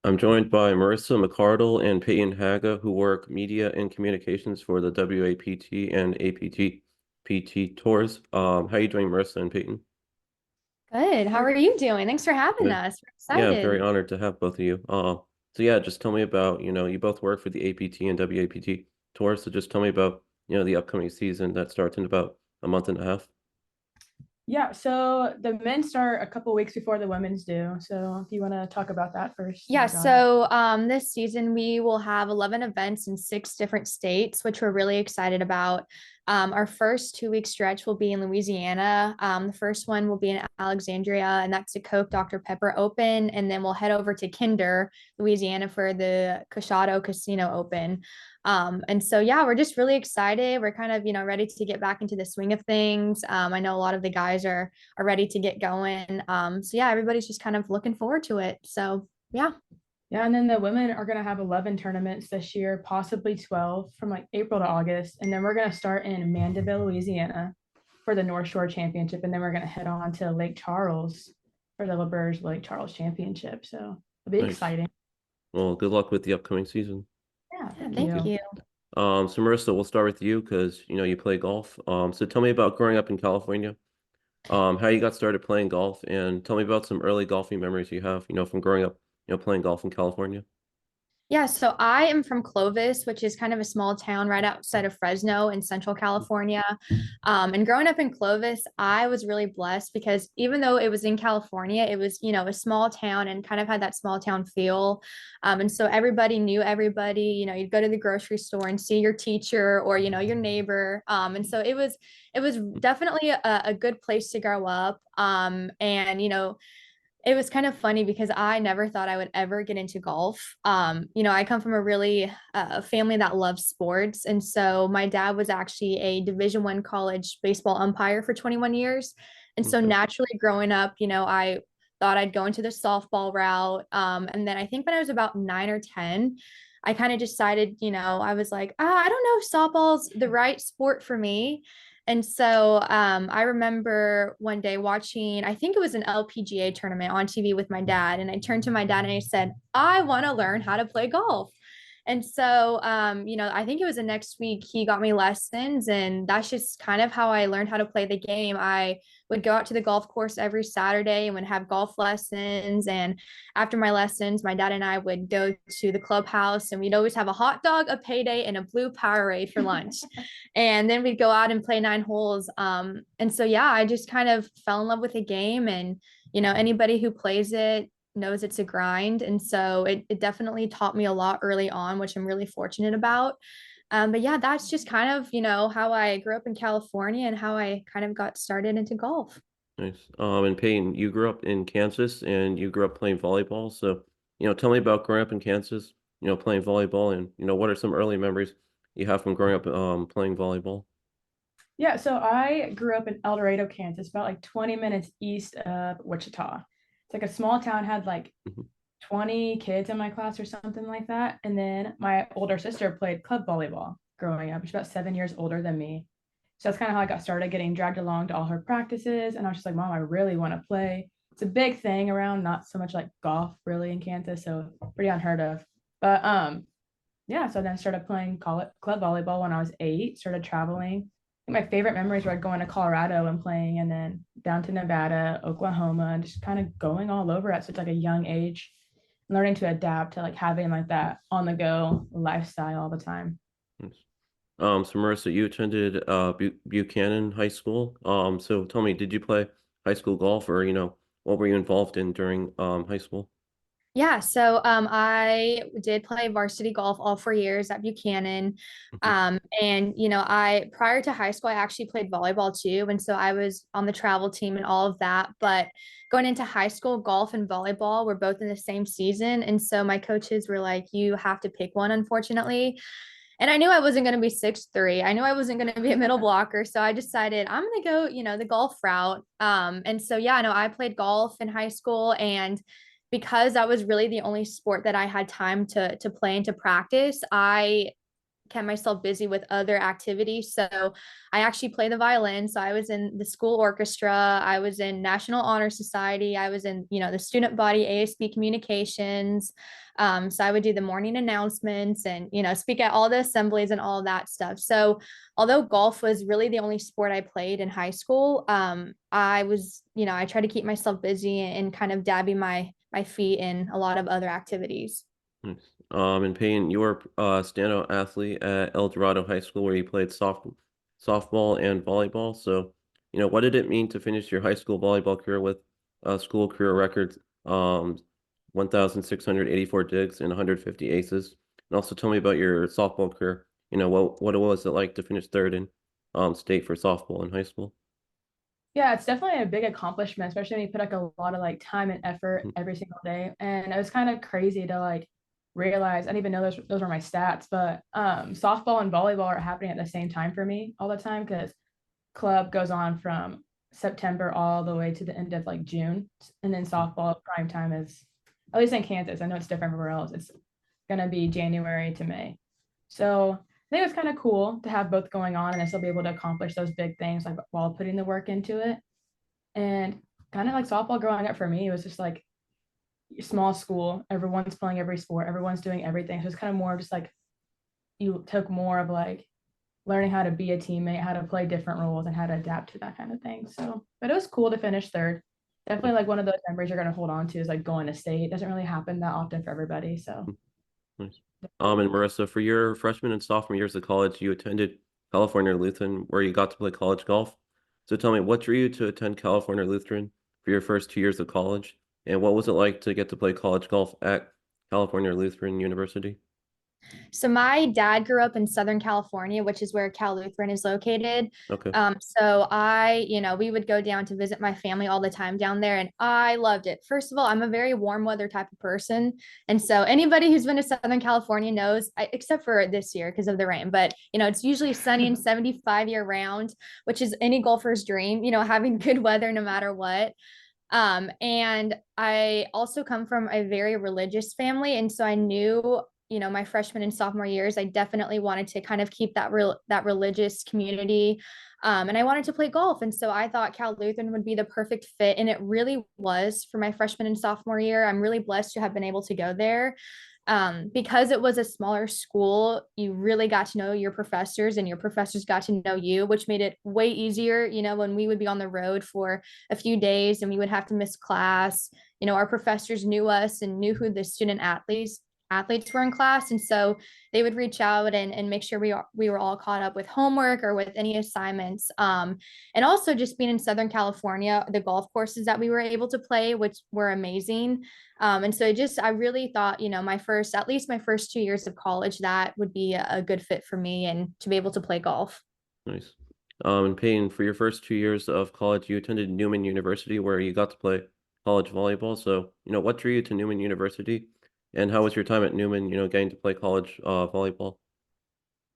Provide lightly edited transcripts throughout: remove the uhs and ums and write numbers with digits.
I'm joined by Marissa McCardell and Paiton Haga, who work media and communications for the WAPT and APT PT tours. How are you doing, Marissa and Paiton? Good. How are you doing? Thanks for having Good. us. We're Yeah, very excited. honored to have both of you. So yeah, just tell me about, you both work for the APT and WAPT tours. So just tell me about, the upcoming season that starts in about a month and a half. Yeah, so the men start a couple weeks before the women's do. So if you want to talk about that first, Yeah, go ahead. so this season we will have 11 events in 6 different states, which we're really excited about. Our first 2 week stretch will be in Louisiana. The first one will be in Alexandria, and that's the Coke Dr. Pepper Open. And then we'll head over to Kinder, Louisiana for the Coshado Casino Open. And so, yeah, we're just really excited. We're kind of, ready to get back into the swing of things. I know a lot of the guys are ready to get going. So yeah, everybody's just kind of looking forward to it. So yeah. Yeah, and then the women are going to have 11 tournaments this year, possibly 12 from like April to August. And then we're going to start in Mandeville, Louisiana for the North Shore Championship. And then we're going to head on to Lake Charles for the LeBurge Lake Charles Championship. So it'll be Nice. exciting. Well, good luck with the upcoming season. Yeah, Yeah, thank thank you. you. So Marissa, we'll start with you because you play golf. So tell me about growing up in California. How you got started playing golf, and tell me about some early golfing memories you have, from growing up, playing golf in California. Yeah, so I am from Clovis, which is kind of a small town right outside of Fresno in Central California. And growing up in Clovis, I was really blessed because even though it was in California, it was, a small town and kind of had that small town feel. And so everybody knew everybody, you'd go to the grocery store and see your teacher or, your neighbor. And so it was definitely a good place to grow up. And, it was kind of funny because I never thought I would ever get into golf. I come from a really family that loves sports, and so my dad was actually a Division I college baseball umpire for 21 years, and so Okay. naturally, growing up, I thought I'd go into the softball route. And then I think when I was about 9 or 10, I kind of decided, I was like, I don't know if softball's the right sport for me. And so I remember one day watching, I think it was an LPGA tournament on TV with my dad. And I turned to my dad and I said, I want to learn how to play golf. And so, I think it was the next week he got me lessons, and that's just kind of how I learned how to play the game. I would go out to the golf course every Saturday and would have golf lessons. And after my lessons, my dad and I would go to the clubhouse, and we'd always have a hot dog, a payday, and a blue Powerade for lunch. And then we'd go out and play 9 holes. And so, yeah, I just kind of fell in love with the game. And, anybody who plays it knows it's a grind. And so it definitely taught me a lot early on, which I'm really fortunate about. But yeah, that's just kind of, how I grew up in California and how I kind of got started into golf. Nice. And Peyton, you grew up in Kansas and you grew up playing volleyball. So, tell me about growing up in Kansas, playing volleyball and, what are some early memories you have from growing up playing volleyball? Yeah, so I grew up in El Dorado, Kansas, about like 20 minutes east of Wichita. It's like a small town, had like Mhm. 20 kids in my class or something like that. And then my older sister played club volleyball growing up. She's about 7 years older than me. So that's kind of how I got started, getting dragged along to all her practices. And I was just like, Mom, I really want to play. It's a big thing around, not so much like golf really in Kansas, so pretty unheard of. But yeah, so then I started playing club volleyball when I was 8, started traveling. My favorite memories were going to Colorado and playing, and then down to Nevada, Oklahoma, and just kind of going all over at such like a young age, learning to adapt to like having like that on the go lifestyle all the time. Nice. So Marissa, you attended Buchanan High School. So tell me, did you play high school golf or, what were you involved in during high school? Yeah, so I did play varsity golf all 4 years at Buchanan. Mhm. And I prior to high school, I actually played volleyball too. And so I was on the travel team and all of that. But going into high school, golf and volleyball were both in the same season. And so my coaches were like, you have to pick one, unfortunately. And I knew I wasn't going to be 6'3". I knew I wasn't going to be a middle blocker. So I decided I'm going to go, the golf route. And so, yeah, I played golf in high school, and because that was really the only sport that I had time to play and to practice, I kept myself busy with other activities. So I actually play the violin. So I was in the school orchestra, I was in National Honor Society, I was in, the student body, ASB communications. So I would do the morning announcements and, speak at all the assemblies and all of that stuff. So although golf was really the only sport I played in high school, I was, I tried to keep myself busy and kind of dabbing my feet in a lot of other activities. Nice. And Payne, you were a standout athlete at Dorado High School where you played softball and volleyball. So, what did it mean to finish your high school volleyball career with a school career record, 1,684 digs and 150 aces? And also tell me about your softball career. What was it like to finish third in state for softball in high school? Yeah, it's definitely a big accomplishment, especially when you put like a lot of like time and effort Mm. every single day. And it was kind of crazy to like realize I didn't even know those were my stats, but softball and volleyball are happening at the same time for me all the time because club goes on from September all the way to the end of like June. And then softball prime time is, at least in Kansas, I know it's different everywhere else. It's gonna be January to May. So I think it's kind of cool to have both going on and still be able to accomplish those big things like while putting the work into it. And kind of like softball growing up for me, it was just like small school, everyone's playing every sport, everyone's doing everything. So it's kind of more just like you took more of like learning how to be a teammate, how to play different roles, and how to adapt to that kind of thing. So, but it was cool to finish third. Definitely like one of those memories you're going to hold on to is like going to state. It doesn't really happen that often for everybody. So, Nice. And Marissa, for your freshman and sophomore years of college, you attended California Lutheran, where you got to play college golf. So tell me, what drew you to attend California Lutheran for your first 2 years of college? And what was it like to get to play college golf at California Lutheran University? So my dad grew up in Southern California, which is where Cal Lutheran is located. Okay. So we would go down to visit my family all the time down there, and I loved it. First of all, I'm a very warm weather type of person. And so anybody who's been to Southern California knows, except for this year because of the rain, but it's usually sunny and 75 year round, which is any golfer's dream, having good weather no matter what. And I also come from a very religious family. And so I knew, my freshman and sophomore years, I definitely wanted to kind of keep that religious community. And I wanted to play golf. And so I thought Cal Lutheran would be the perfect fit. And it really was for my freshman and sophomore year. I'm really blessed to have been able to go there. Because it was a smaller school, you really got to know your professors and your professors got to know you, which made it way easier. When we would be on the road for a few days and we would have to miss class, our professors knew us and knew who the student athletes were in class. And so they would reach out and make sure we were all caught up with homework or with any assignments. And also just being in Southern California, the golf courses that we were able to play, which were amazing. And so I really thought, at least my first 2 years of college, that would be a good fit for me and to be able to play golf. Nice. And Payne, for your first 2 years of college, you attended Newman University, where you got to play college volleyball. So, what drew you to Newman University? And how was your time at Newman, getting to play college volleyball?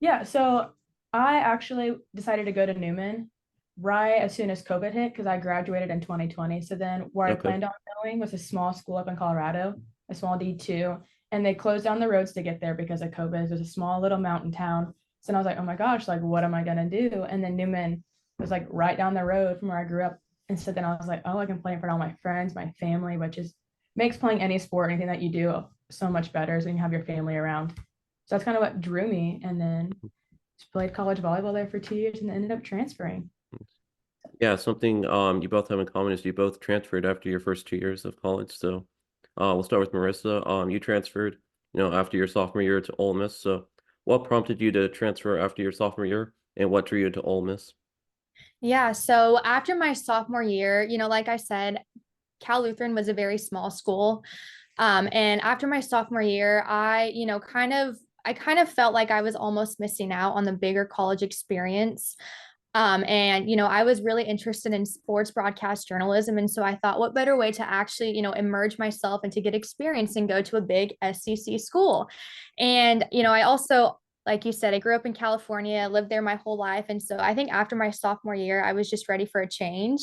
yeah, so I actually decided to go to Newman right as soon as COVID hit because I graduated in 2020. So then where I Okay. planned on going was a small school up in Colorado, a small D2, and they closed down the roads to get there because of COVID. It was a small little mountain town. So then I was like, oh my gosh, like what am I gonna do? And then Newman was like right down the road from where I grew up. And so then I was like, oh, I can play in front of all my friends, my family, which is makes playing any sport, anything that you do so much better is when you have your family around. So that's kind of what drew me. And then just played college volleyball there for 2 years and ended up transferring. Yeah, something you both have in common is you both transferred after your first 2 years of college. So we'll start with Marissa. You transferred, after your sophomore year to Ole Miss. So what prompted you to transfer after your sophomore year, and what drew you to Ole Miss? Yeah. So after my sophomore year, like I said, Cal Lutheran was a very small school. And after my sophomore year, I kind of felt like I was almost missing out on the bigger college experience. And I was really interested in sports broadcast journalism. And so I thought, what better way to actually, emerge myself and to get experience and go to a big SEC school. And, I also, like you said, I grew up in California, lived there my whole life. And so I think after my sophomore year, I was just ready for a change.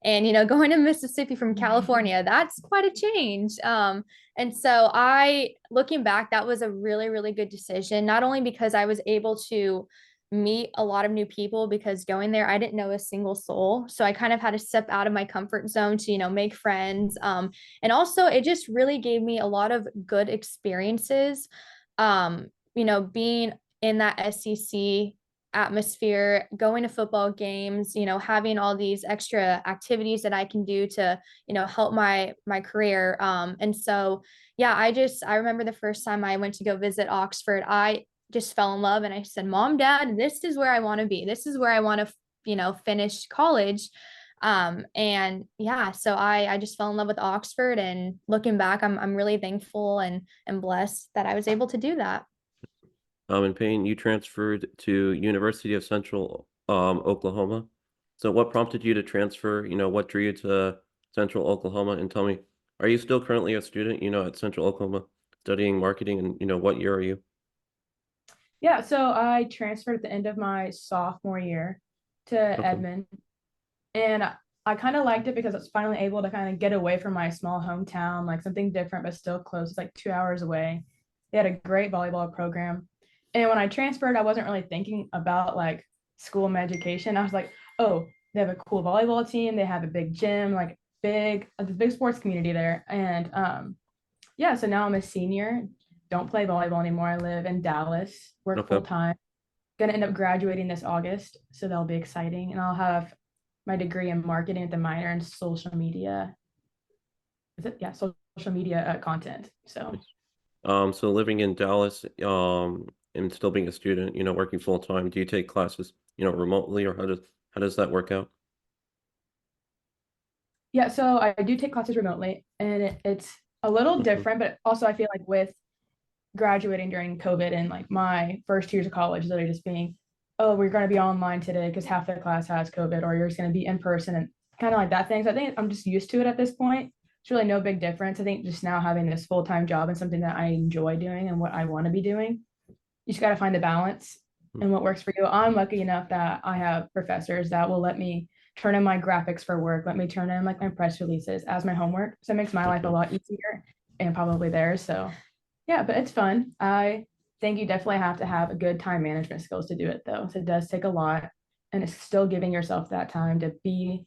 And, going to Mississippi from California, that's quite a change. And so looking back, that was a really, really good decision, not only because I was able to meet a lot of new people, because going there, I didn't know a single soul. So I kind of had to step out of my comfort zone to, make friends. And also it just really gave me a lot of good experiences, being in that SEC atmosphere, going to football games, having all these extra activities that I can do to, help my career. And so, yeah, I remember the first time I went to go visit Oxford, I just fell in love, and I said, Mom, Dad, this is where I want to be. This is where I want to, finish college. And yeah, so I just fell in love with Oxford, and looking back, I'm really thankful and blessed that I was able to do that. And Payne, you transferred to University of Central Oklahoma. So what prompted you to transfer? What drew you to Central Oklahoma? And tell me, are you still currently a student, at Central Oklahoma studying marketing? And what year are you? Yeah, so I transferred at the end of my sophomore year to Okay. Edmond, and I kind of liked it because I was finally able to kind of get away from my small hometown, like something different but still close. It's like 2 hours away. They had a great volleyball program. And when I transferred, I wasn't really thinking about like school and education. I was like, oh, they have a cool volleyball team. They have a big gym, like the big sports community there. And yeah, so now I'm a senior, don't play volleyball anymore. I live in Dallas, work full Okay. time. Gonna end up graduating this August, so that'll be exciting. And I'll have my degree in marketing with the minor in social media. Is it? Yeah, social media content. So So living in Dallas, and still being a student, working full time, do you take classes, remotely, or how does that work out? yeah, so I do take classes remotely, and it's a little Hmm. different, but also I feel like with graduating during COVID and like my first years of college, literally just being, oh, we're going to be online today because half the class has COVID, or you're just going to be in person, and kind of like that thing. So I think I'm just used to it at this point. It's really no big difference. I think just now having this full-time job and something that I enjoy doing and what I want to be doing, you just got to find the balance and what works for you. I'm lucky enough that I have professors that will let me turn in my graphics for work, let me turn in like my press releases as my homework. So it makes my life a Okay. lot easier and probably theirs. So yeah, but it's fun. I think you definitely have to have a good time management skills to do it though. So it does take a lot, and it's still giving yourself that time to be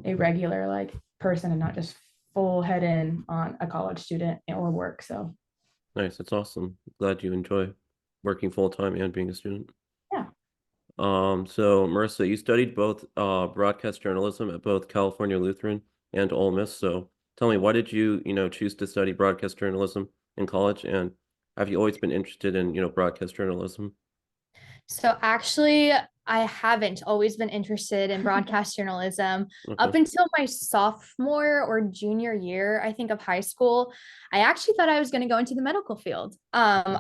a regular like person and not just full head in on a college student or work. So Nice. That's awesome. Glad you enjoy working full time and being a student. yeah. So Marissa, you studied both broadcast journalism at both California Lutheran and Ole Miss. So tell me, why did you, choose to study broadcast journalism in college? And have you always been interested in, broadcast journalism? So actually, I haven't always been interested in broadcast journalism up Okay. until my sophomore or junior year, I think, of high school. I actually thought I was going to go into the medical field.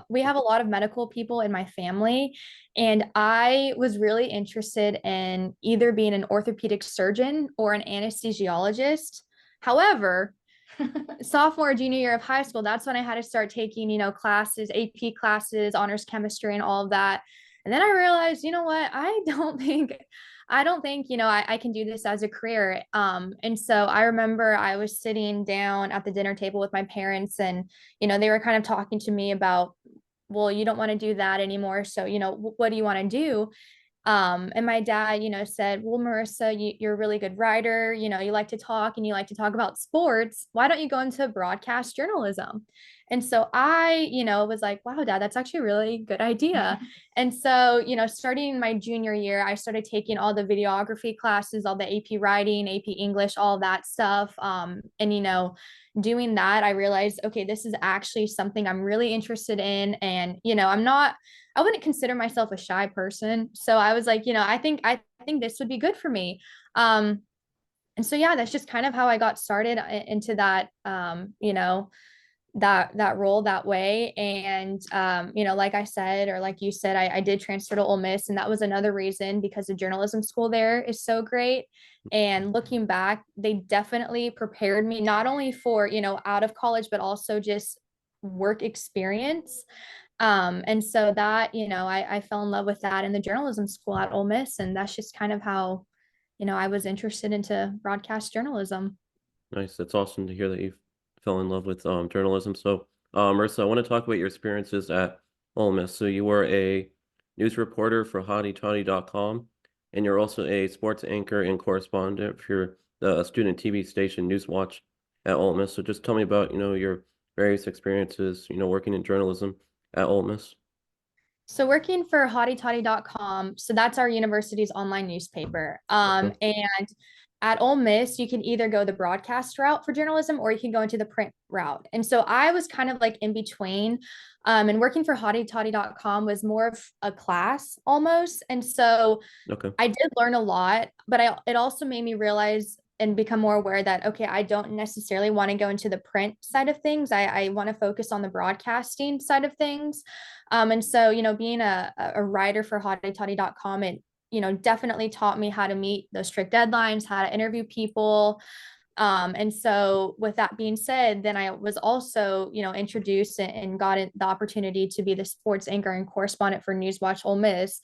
We have a lot of medical people in my family, and I was really interested in either being an orthopedic surgeon or an anesthesiologist. However, sophomore junior year of high school, that's when I had to start taking classes, AP classes, honors chemistry, and all of that. And then I realized, you know what, I don't think I can do this as a career. And so I remember I was sitting down at the dinner table with my parents, and they were kind of talking to me about, well, you don't want to do that anymore, so what do you want to do? And my dad, said, well, Marissa, you're a really good writer. You like to talk, and you like to talk about sports. Why don't you go into broadcast journalism? And so I, was like, wow, Dad, that's actually a really good idea. And so, starting my junior year, I started taking all the videography classes, all the AP writing, AP English, all that stuff. And, doing that, I realized, okay, this is actually something I'm really interested in. And, I wouldn't consider myself a shy person. So I was like, I think this would be good for me. And so yeah, that's just kind of how I got started into that, that role that way. And like I said, or like you said, I did transfer to Ole Miss, and that was another reason, because the journalism school there is so great. And looking back, they definitely prepared me not only for out of college, but also just work experience. And so that I fell in love with that in the journalism school at Ole Miss, and that's just kind of how I was interested into broadcast journalism. Nice. That's awesome to hear that you fell in love with journalism. So, Marissa, I want to talk about your experiences at Ole Miss. So you were a news reporter for HottyToddy.com, and you're also a sports anchor and correspondent for the student TV station NewsWatch at Ole Miss. So just tell me about, your various experiences, working in journalism at Ole Miss. So working for hottytoddy.com, so that's our university's online newspaper. Okay. And at Ole Miss, you can either go the broadcast route for journalism or you can go into the print route. And so I was kind of like in between. And working for hottytoddy.com was more of a class almost. And so Okay. I did learn a lot, but it also made me realize and become more aware that, okay, I don't necessarily want to go into the print side of things. I want to focus on the broadcasting side of things. And so, being a writer for hottytoddy.com, it, definitely taught me how to meet those strict deadlines, how to interview people. And so with that being said, then I was also, introduced and got the opportunity to be the sports anchor and correspondent for NewsWatch Ole Miss,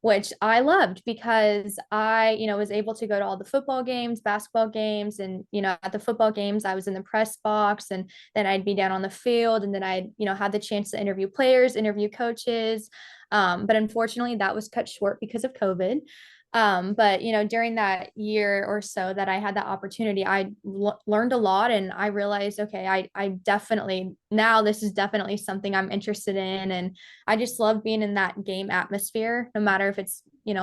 which I loved because I, was able to go to all the football games, basketball games, and, at the football games, I was in the press box and then I'd be down on the field and then I'd, had the chance to interview players, interview coaches. But unfortunately that was cut short because of COVID. But during that year or so that I had that opportunity, I learned a lot and I realized, okay, I definitely, now this is definitely something I'm interested in. And I just love being in that game atmosphere, no matter if it's, in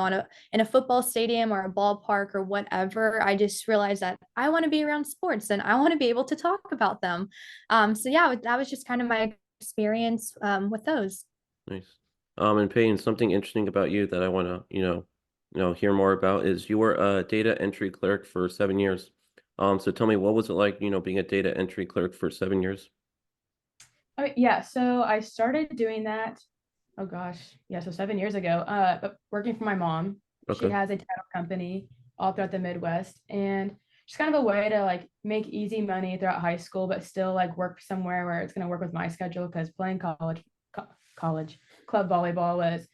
a football stadium or a ballpark or whatever. I just realized that I want to be around sports and I want to be able to talk about them. So yeah, that was just kind of my experience with those. Nice. And Peyton, something interesting about you that I want to, hear more about is you were a data entry clerk for 7 years. So tell me, what was it like, being a data entry clerk for 7 years? Yeah, so I started doing that. Oh gosh, yeah, so 7 years ago. But working for my mom. She Okay. has a title company all throughout the Midwest, and just kind of a way to like make easy money throughout high school, but still like work somewhere where it's gonna work with my schedule because playing college club volleyball was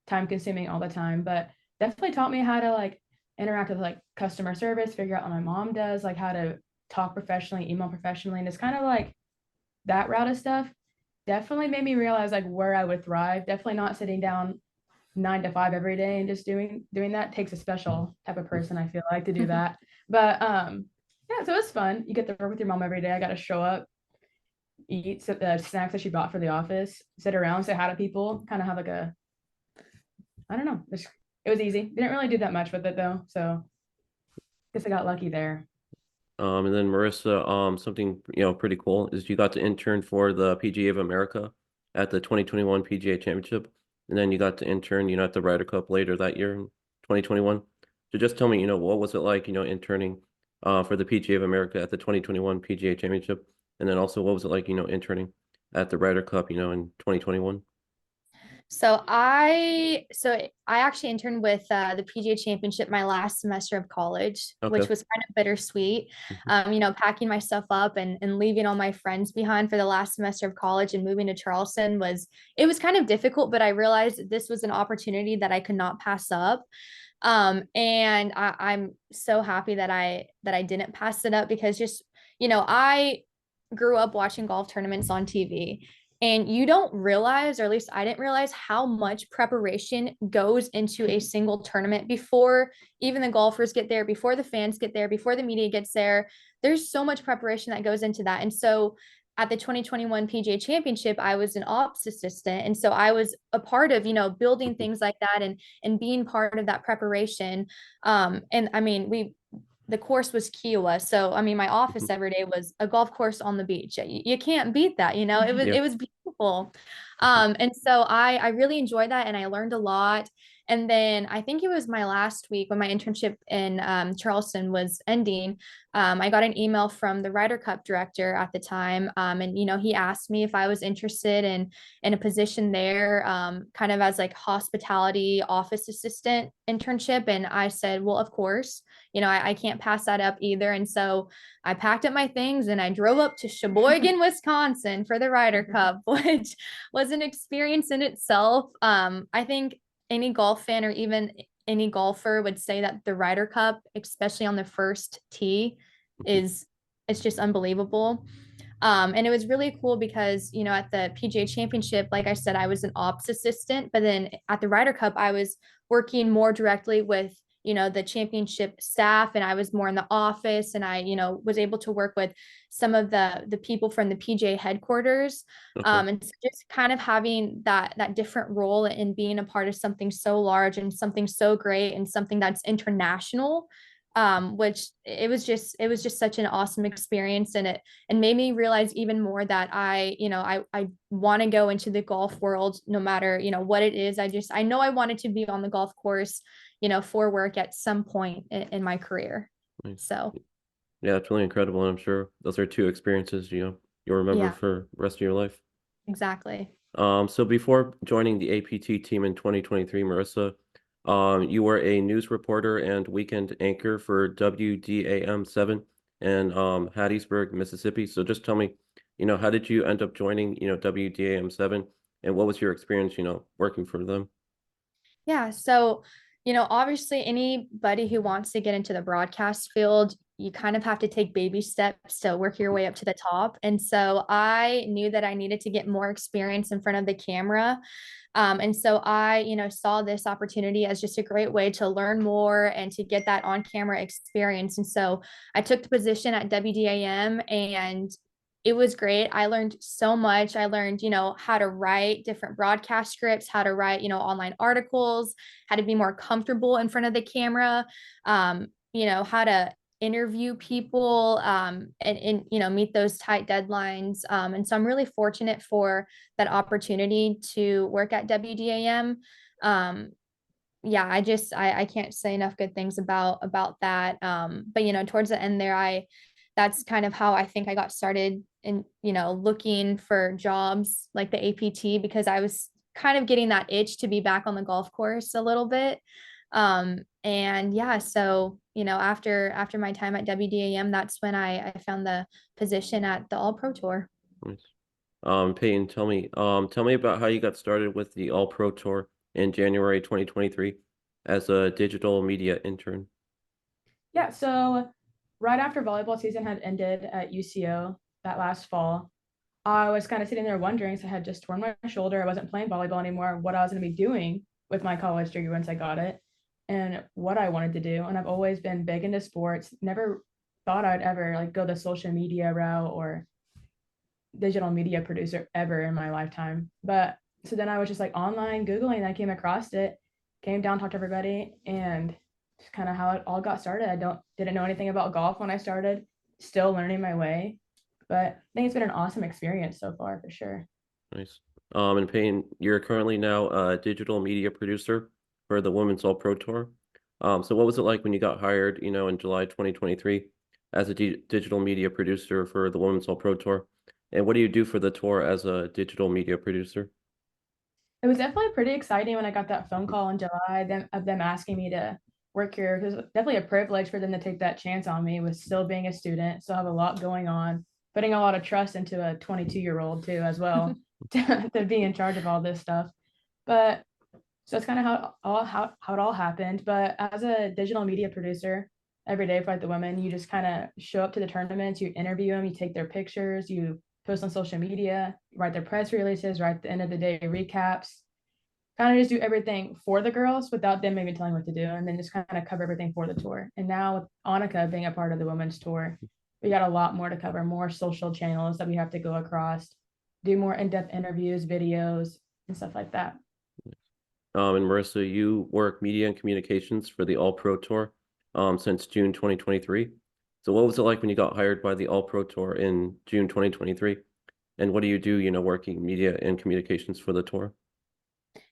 time consuming all the time, but definitely taught me how to like interact with like customer service, figure out what my mom does, like how to talk professionally, email professionally, and it's kind of like that route of stuff definitely made me realize like where I would thrive. Definitely not sitting down 9 to 5 every day and just doing that takes a special type of person, I feel like, to do that. But yeah, so it was fun. You get to work with your mom every day. I got to show up, eat the snacks that she bought for the office, sit around, say hi to people, kind of have like a, I don't know, it was easy. Didn't really do that much with it though, so guess I got lucky there. And then Marissa, something, pretty cool is you got to intern for the PGA of America at the 2021 PGA Championship. And then you got to intern, at the Ryder Cup later that year in 2021. So just tell me, what was it like, interning for the PGA of America at the 2021 PGA Championship? And then also what was it like, interning at the Ryder Cup, in 2021? So I actually interned with the PGA Championship my last semester of college, which Okay. was kind of bittersweet. Mhm. Packing my stuff up and leaving all my friends behind for the last semester of college and moving to Charleston was kind of difficult, but I realized that this was an opportunity that I could not pass up. And I'm so happy that I didn't pass it up because just, I grew up watching golf tournaments on TV. And you don't realize, or at least I didn't realize, how much preparation goes into a single tournament before even the golfers get there, before the fans get there, before the media gets there. There's so much preparation that goes into that. And so at the 2021 PGA Championship, I was an ops assistant. And so I was a part of, building Mhm. things like that and being part of that preparation. And I mean, the course was Kiowa. So I mean, my office Mhm. every day was a golf course on the beach. You can't beat that, It was Yeah. it was beautiful. Mhm. And so I really enjoyed that and I learned a lot. And then I think it was my last week when my internship in Charleston was ending. I got an email from the Ryder Cup director at the time, and he asked me if I was interested in a position there, kind of as like hospitality office assistant internship. And I said, well, of course, I can't pass that up either. And so I packed up my things and I drove up to Sheboygan, Wisconsin for the Ryder Cup, which was an experience in itself. I think any golf fan or even any golfer would say that the Ryder Cup, especially on the first tee, it's just unbelievable. And it was really cool because, you know, at the PGA Championship, like I said, I was an ops assistant, but then at the Ryder Cup, I was working more directly with, you know, the championship staff, and I was more in the office, and I, you know, was able to work with some of the people from the PGA headquarters. Okay. And so just kind of having that different role and being a part of something so large and something so great and something that's international, which it was just such an awesome experience, and it made me realize even more that I want to go into the golf world no matter, you know, what it is. I know I wanted to be on the golf course, you know, for work at some point in my career. Nice. So Yeah, it's really incredible. And I'm sure those are two experiences, you'll remember yeah, for the rest of your life. exactly. So before joining the APT team in 2023, Marissa, you were a news reporter and weekend anchor for WDAM 7 in Hattiesburg, Mississippi. So just tell me, how did you end up joining, WDAM 7, and what was your experience, working for them? Yeah. So, you know, obviously anybody who wants to get into the broadcast field, you kind of have to take baby steps to work your way up to the top. And so I knew that I needed to get more experience in front of the camera. And so I, you know, saw this opportunity as just a great way to learn more and to get that on camera experience. And so I took the position at WDAM, and it was great. I learned so much. I learned, you know, how to write different broadcast scripts, how to write, you know, online articles, how to be more comfortable in front of the camera, you know, how to interview people, and you know, meet those tight deadlines. And so I'm really fortunate for that opportunity to work at WDAM. Um, yeah, I can't say enough good things about that. But you know, towards the end there, that's kind of how I think I got started in, you know, looking for jobs like the APT, because I was kind of getting that itch to be back on the golf course a little bit. And yeah, so you know, after my time at WDAM, that's when I found the position at the All Pro Tour. Nice. Peyton, tell me about how you got started with the All Pro Tour in January 2023 as a digital media intern. Yeah, so right after volleyball season had ended at UCO that last fall, I was kind of sitting there wondering, so I had just torn my shoulder. I wasn't playing volleyball anymore, what I was going to be doing with my college degree once I got it, and what I wanted to do. And I've always been big into sports, never thought I'd ever like go the social media route or digital media producer ever in my lifetime. But so then I was just like online Googling, and I came across it, came down, talked to everybody, and just kind of how it all got started. Didn't know anything about golf when I started, still learning my way. But I think it's been an awesome experience so far for sure. Nice. And Payne, you're currently now a digital media producer for the Women's All Pro Tour. So what was it like when you got hired, in July 2023 as a digital media producer for the Women's All Pro Tour? And what do you do for the tour as a digital media producer? It was definitely pretty exciting when I got that phone call in July of them asking me to work here. It was definitely a privilege for them to take that chance on me with still being a student, still have a lot going on, putting a lot of trust into a 22-year-old too as well to be in charge of all this stuff. But so that's kind of how it all happened. But as a digital media producer, every day for like the women, you just kind of show up to the tournaments, you interview them, you take their pictures, you post on social media, write their press releases, write the end of the day recaps, kind of just do everything for the girls without them maybe telling what to do, and then just kind of cover everything for the tour. And now with Annika being a part of the women's tour, we got a lot more to cover, more social channels that we have to go across, do more in-depth interviews, videos, and stuff like that. And Marissa, you work media and communications for the All Pro Tour since June 2023. So what was it like when you got hired by the All Pro Tour in June 2023? And what do you do, working media and communications for the tour?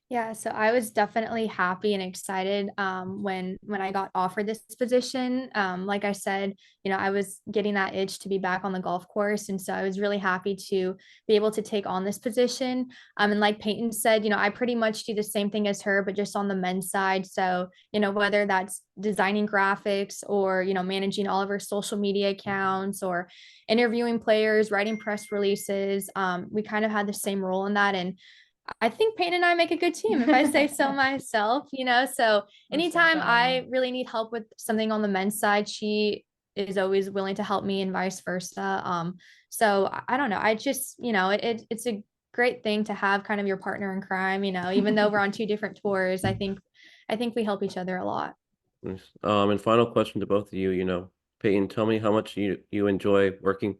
Yeah, so I was definitely happy and excited when I got offered this position. Like I said, you know, I was getting that itch to be back on the golf course, and so I was really happy to be able to take on this position. And like Peyton said, you know, I pretty much do the same thing as her, but just on the men's side. So, you know, whether that's designing graphics or, you know, managing all of our social media accounts or interviewing players, writing press releases, we kind of had the same role in that. And I think Payne and I make a good team, if I say so myself, so Most anytime I definitely. really need help with something on the men's side, she is always willing to help me and vice versa. So I don't know. I just, it's a great thing to have kind of your partner in crime, even though we're on two different tours, I think we help each other a lot. Nice. And final question to both of you, Peyton, tell me how much you enjoy working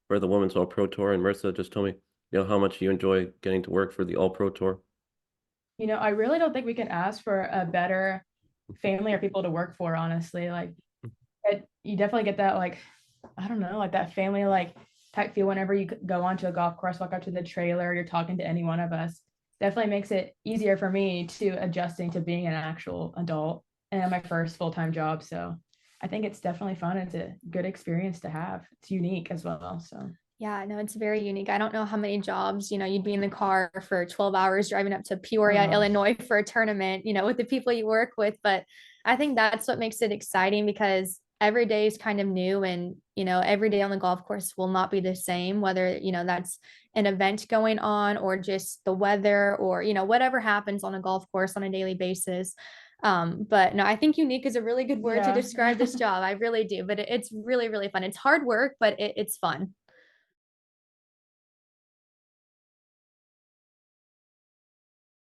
for the Women's All Pro Tour, and Marissa, just tell me, how much you enjoy getting to work for the All Pro Tour. I really don't think we can ask for a better family or people to work for, honestly. Like, you definitely get that, like, I don't know, like that family, like, type feel whenever you go onto a golf course, walk up to the trailer, you're talking to any one of us. Definitely makes it easier for me to adjusting to being an actual adult and my first full-time job. So I think it's definitely fun. It's a good experience to have. It's unique as well. So Yeah, no, it's very unique. I don't know how many jobs, you'd be in the car for 12 hours driving up to Peoria, uh, Illinois for a tournament, with the people you work with. But I think that's what makes it exciting because every day is kind of new and, every day on the golf course will not be the same, whether, that's an event going on or just the weather or, whatever happens on a golf course on a daily basis. But no, I think unique is a really good word to yeah. describe this job. I really do, but it's really, really fun. It's hard work, but it's fun.